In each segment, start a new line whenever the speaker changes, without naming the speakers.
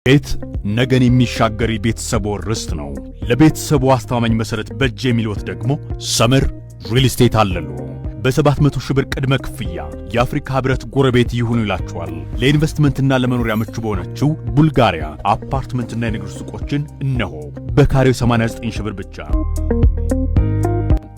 ቤት ነገን የሚሻገር የቤተሰቡ ርስት ነው። ለቤተሰቡ አስተማማኝ መሰረት በእጅ የሚሉት ደግሞ ሰመር ሪል ስቴት አለሉ። በ700 ሺህ ብር ቅድመ ክፍያ የአፍሪካ ህብረት ጎረቤት ይሁኑ ይላችኋል። ለኢንቨስትመንትና ለመኖሪያ ምቹ በሆነችው ቡልጋሪያ አፓርትመንትና የንግድ ሱቆችን እነሆ በካሬው 89 ሺህ ብር ብቻ።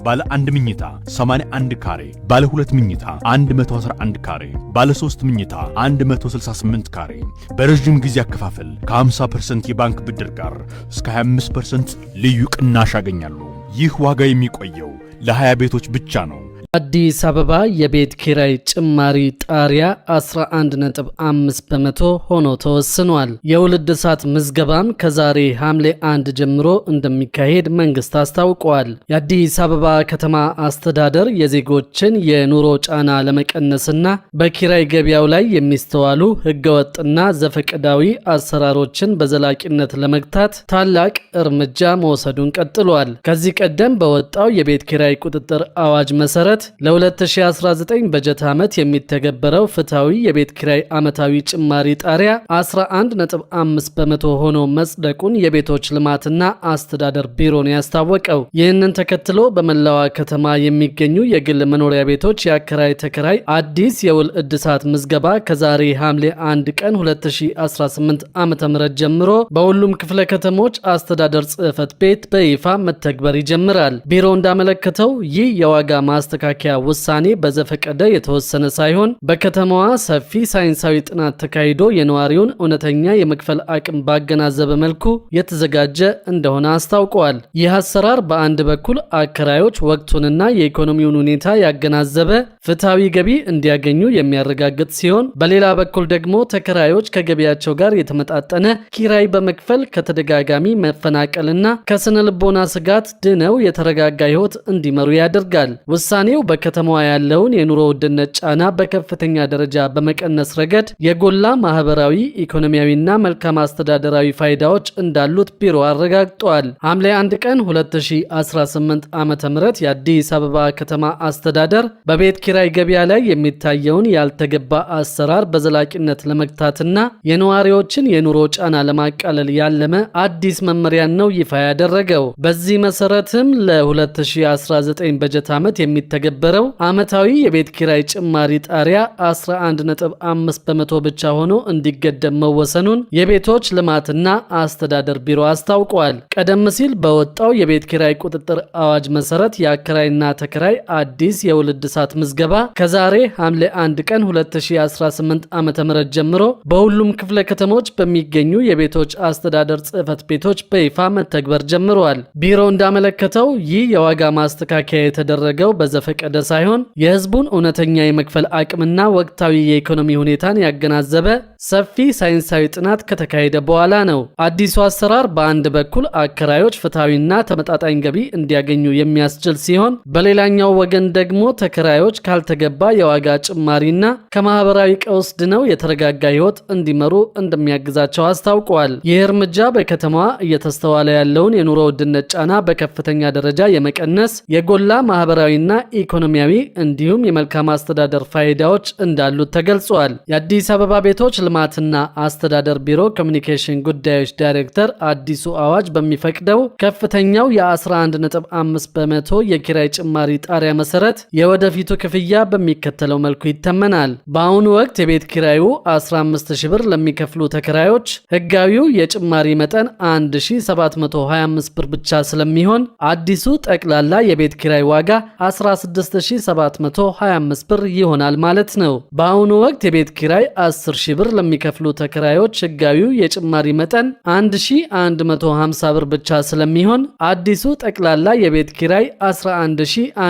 ባለ 1 ምኝታ 81 ካሬ፣ ባለ 2 ምኝታ 111 ካሬ፣ ባለ 3 ምኝታ 168 ካሬ በረጅም ጊዜ አከፋፈል ከ50% የባንክ ብድር ጋር እስከ 25% ልዩ ቅናሽ ያገኛሉ። ይህ ዋጋ የሚቆየው ለ20 ቤቶች ብቻ ነው።
አዲስ አበባ የቤት ኪራይ ጭማሪ ጣሪያ 11.5% ሆኖ ተወስኗል። የውልድ እድሳት ምዝገባም ከዛሬ ሐምሌ 1 ጀምሮ እንደሚካሄድ መንግስት አስታውቋል። የአዲስ አበባ ከተማ አስተዳደር የዜጎችን የኑሮ ጫና ለመቀነስና በኪራይ ገበያው ላይ የሚስተዋሉ ህገወጥና ዘፈቀዳዊ አሰራሮችን በዘላቂነት ለመግታት ታላቅ እርምጃ መውሰዱን ቀጥሏል። ከዚህ ቀደም በወጣው የቤት ኪራይ ቁጥጥር አዋጅ መሰረት ለ2019 በጀት ዓመት የሚተገበረው ፍትሃዊ የቤት ኪራይ ዓመታዊ ጭማሪ ጣሪያ 11.5% ሆኖ መጽደቁን የቤቶች ልማትና አስተዳደር ቢሮ ነው ያስታወቀው። ይህንን ተከትሎ በመላዋ ከተማ የሚገኙ የግል መኖሪያ ቤቶች የአከራይ ተከራይ አዲስ የውል እድሳት ምዝገባ ከዛሬ ሐምሌ 1 ቀን 2018 ዓ.ም ጀምሮ በሁሉም ክፍለ ከተሞች አስተዳደር ጽሕፈት ቤት በይፋ መተግበር ይጀምራል። ቢሮ እንዳመለከተው ይህ የዋጋ ማስተካከያ ውሳኔ በዘፈቀደ የተወሰነ ሳይሆን በከተማዋ ሰፊ ሳይንሳዊ ጥናት ተካሂዶ የነዋሪውን እውነተኛ የመክፈል አቅም ባገናዘበ መልኩ የተዘጋጀ እንደሆነ አስታውቀዋል። ይህ አሰራር በአንድ በኩል አከራዮች ወቅቱንና የኢኮኖሚውን ሁኔታ ያገናዘበ ፍትሃዊ ገቢ እንዲያገኙ የሚያረጋግጥ ሲሆን፣ በሌላ በኩል ደግሞ ተከራዮች ከገቢያቸው ጋር የተመጣጠነ ኪራይ በመክፈል ከተደጋጋሚ መፈናቀልና ከስነ ልቦና ስጋት ድነው የተረጋጋ ሕይወት እንዲመሩ ያደርጋል። ውሳኔው በከተማዋ ያለውን የኑሮ ውድነት ጫና በከፍተኛ ደረጃ በመቀነስ ረገድ የጎላ ማህበራዊ፣ ኢኮኖሚያዊና መልካም አስተዳደራዊ ፋይዳዎች እንዳሉት ቢሮ አረጋግጧል። ሐምሌ 1 ቀን 2018 ዓ.ም የአዲስ አበባ ከተማ አስተዳደር በቤት ኪራይ ገበያ ላይ የሚታየውን ያልተገባ አሰራር በዘላቂነት ለመግታትና የነዋሪዎችን የኑሮ ጫና ለማቃለል ያለመ አዲስ መመሪያን ነው ይፋ ያደረገው። በዚህ መሰረትም ለ2019 በጀት ዓመት የሚተገበረው ዓመታዊ የቤት ኪራይ ጭማሪ ጣሪያ 11.5% ብቻ ሆኖ እንዲገደብ መወሰኑን የቤቶች ልማትና አስተዳደር ቢሮ አስታውቋል። ቀደም ሲል በወጣው የቤት ኪራይ ቁጥጥር አዋጅ መሰረት የአከራይና ተከራይ አዲስ የውል እድሳት ምዝገባ ከዛሬ ሐምሌ 1 ቀን 2018 ዓ.ም ጀምሮ በሁሉም ክፍለ ከተሞች በሚገኙ የቤቶች አስተዳደር ጽሕፈት ቤቶች በይፋ መተግበር ጀምሯል። ቢሮ እንዳመለከተው ይህ የዋጋ ማስተካከያ የተደረገው በዘፈቀደ ሳይሆን የሕዝቡን እውነተኛ የመክፈል አቅምና ወቅታዊ የኢኮኖሚ ሁኔታን ያገናዘበ ሰፊ ሳይንሳዊ ጥናት ከተካሄደ በኋላ ነው። አዲሱ አሰራር በአንድ በኩል አከራዮች ፍትሃዊና ተመጣጣኝ ገቢ እንዲያገኙ የሚያስችል ሲሆን፣ በሌላኛው ወገን ደግሞ ተከራዮች ካልተገባ የዋጋ ጭማሪና ከማህበራዊ ቀውስ ድነው የተረጋጋ ሕይወት እንዲመሩ እንደሚያግዛቸው አስታውቀዋል። ይህ እርምጃ በከተማዋ እየተስተዋለ ያለውን የኑሮ ውድነት ጫና በከፍተኛ ደረጃ የመቀነስ የጎላ ማህበራዊና ኢኮኖሚያዊ እንዲሁም የመልካም አስተዳደር ፋይዳዎች እንዳሉት ተገልጿል። የአዲስ አበባ ቤቶች ልማትና አስተዳደር ቢሮ ኮሚኒኬሽን ጉዳዮች ዳይሬክተር አዲሱ አዋጅ በሚፈቅደው ከፍተኛው የ11.5% የኪራይ ጭማሪ ጣሪያ መሰረት የወደፊቱ ክፍያ በሚከተለው መልኩ ይተመናል። በአሁኑ ወቅት የቤት ኪራዩ 15000 ብር ለሚከፍሉ ተከራዮች ህጋዊው የጭማሪ መጠን 1725 ብር ብቻ ስለሚሆን አዲሱ ጠቅላላ የቤት ኪራይ ዋጋ 16725 ብር ይሆናል ማለት ነው። በአሁኑ ወቅት የቤት ኪራይ 10000 ብር ለሚከፍሉ ተከራዮች ህጋዊው የጭማሪ መጠን 1150 ብር ብቻ ስለሚሆን አዲሱ ጠቅላላ የቤት ኪራይ 11150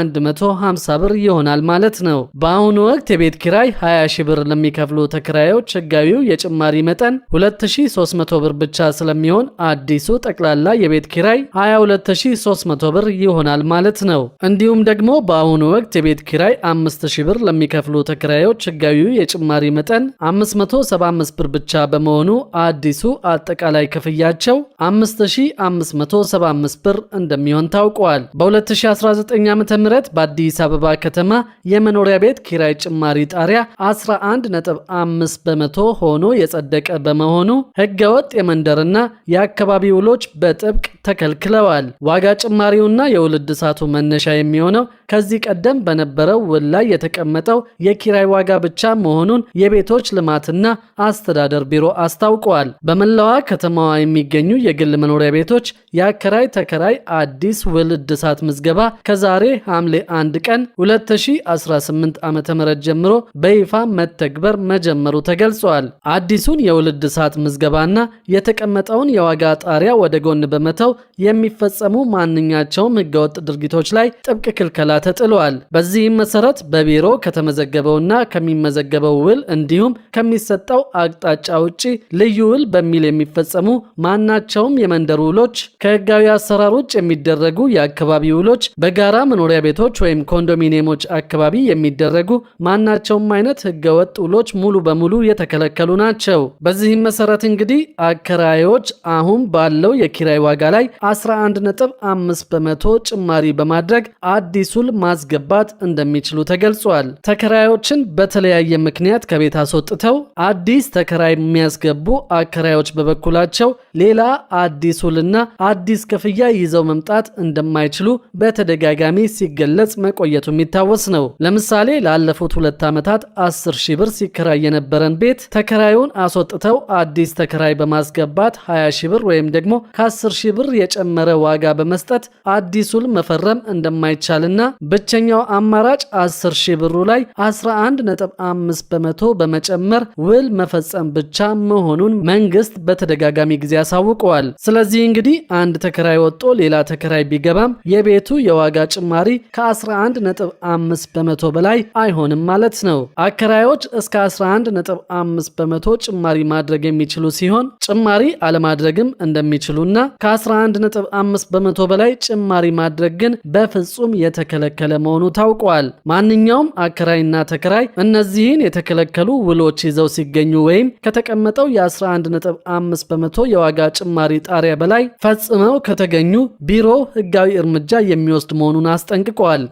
ብር ይሆናል ማለት ነው። በአሁኑ ወቅት የቤት ኪራይ 20000 ብር ለሚከፍሉ ተከራዮች ህጋዊው የጭማሪ መጠን 2300 ብር ብቻ ስለሚሆን አዲሱ ጠቅላላ የቤት ኪራይ 22300 ብር ይሆናል ማለት ነው። እንዲሁም ደግሞ በአሁኑ በአሁኑ ወቅት የቤት ኪራይ 5000 ብር ለሚከፍሉ ተከራዮች ህጋዊው የጭማሪ መጠን 575 ብር ብቻ በመሆኑ አዲሱ አጠቃላይ ክፍያቸው 5575 ብር እንደሚሆን ታውቋል። በ2019 ዓ.ም በአዲስ አበባ ከተማ የመኖሪያ ቤት ኪራይ ጭማሪ ጣሪያ 11.5 በመቶ ሆኖ የጸደቀ በመሆኑ ህገወጥ የመንደርና የአካባቢ ውሎች በጥብቅ ተከልክለዋል። ዋጋ ጭማሪውና የውል እድሳቱ መነሻ የሚሆነው ከዚህ ቀደም በነበረው ውል ላይ የተቀመጠው የኪራይ ዋጋ ብቻ መሆኑን የቤቶች ልማትና አስተዳደር ቢሮ አስታውቋል። በመላዋ ከተማዋ የሚገኙ የግል መኖሪያ ቤቶች የአከራይ ተከራይ አዲስ ውል እድሳት ምዝገባ ከዛሬ ሐምሌ 1 ቀን 2018 ዓ.ም ጀምሮ በይፋ መተግበር መጀመሩ ተገልጿል። አዲሱን የውል እድሳት ምዝገባና የተቀመጠውን የዋጋ ጣሪያ ወደ ጎን በመተው የሚፈጸሙ ማንኛቸውም ህገወጥ ድርጊቶች ላይ ጥብቅ ክልከላ ተጥሏል። በዚህም መሰረት በቢሮ ከተመዘገበውና ከሚመዘገበው ውል እንዲሁም ከሚሰጠው አቅጣጫ ውጪ ልዩ ውል በሚል የሚፈጸሙ ማናቸውም የመንደር ውሎች፣ ከህጋዊ አሰራር ውጭ የሚደረጉ የአካባቢ ውሎች፣ በጋራ መኖሪያ ቤቶች ወይም ኮንዶሚኒየሞች አካባቢ የሚደረጉ ማናቸውም አይነት ህገወጥ ውሎች ሙሉ በሙሉ የተከለከሉ ናቸው። በዚህም መሰረት እንግዲህ አከራዮች አሁን ባለው የኪራይ ዋጋ ላይ 11.5 በመቶ ጭማሪ በማድረግ አዲስ ውል ማስገባት እንደሚችሉ ተገልጿል። ተከራዮችን በተለያየ ምክንያት ከቤት አስወጥተው አዲስ ተከራይ የሚያስገቡ አከራዮች በበኩላቸው ሌላ አዲስ ውልና አዲስ ክፍያ ይዘው መምጣት እንደማይችሉ በተደጋጋሚ ሲገለጽ መቆየቱ የሚታወስ ነው። ለምሳሌ ላለፉት 2 ዓመታት 10,000 ብር ሲከራይ የነበረን ቤት ተከራዩን አስወጥተው አዲስ ተከራይ በማስገባት 20,000 ብር ወይም ደግሞ ከ10,000 ብር የጨመረ ዋጋ በመስጠት አዲስ ውል መፈረም እንደማይቻልና ብቸኛው አማራጭ 10,000 ብሩ ላይ 11.5 በመቶ በመጨመር ውል መፈጸም ብቻ መሆኑን መንግስት በተደጋጋሚ ጊዜ አሳውቀዋል። ስለዚህ እንግዲህ አንድ ተከራይ ወጥቶ ሌላ ተከራይ ቢገባም የቤቱ የዋጋ ጭማሪ ከ11.5 በመቶ በላይ አይሆንም ማለት ነው። አከራዮች እስከ 11.5 በመቶ ጭማሪ ማድረግ የሚችሉ ሲሆን ጭማሪ አለማድረግም እንደሚችሉና ከ11.5 በመቶ በላይ ጭማሪ ማድረግ ግን በፍጹም የተከለከለ መሆኑ ታውቋል። ማንኛውም አከራይና ተከራይ እነዚህን የተከለከሉ ውሎች ይዘው ሲገኙ ወይም ከተቀመጠው የ11.5 በመቶ የዋጋ ጭማሪ ጣሪያ በላይ ፈጽመው ከተገኙ ቢሮ ህጋዊ እርምጃ የሚወስድ መሆኑን አስጠንቅቋል።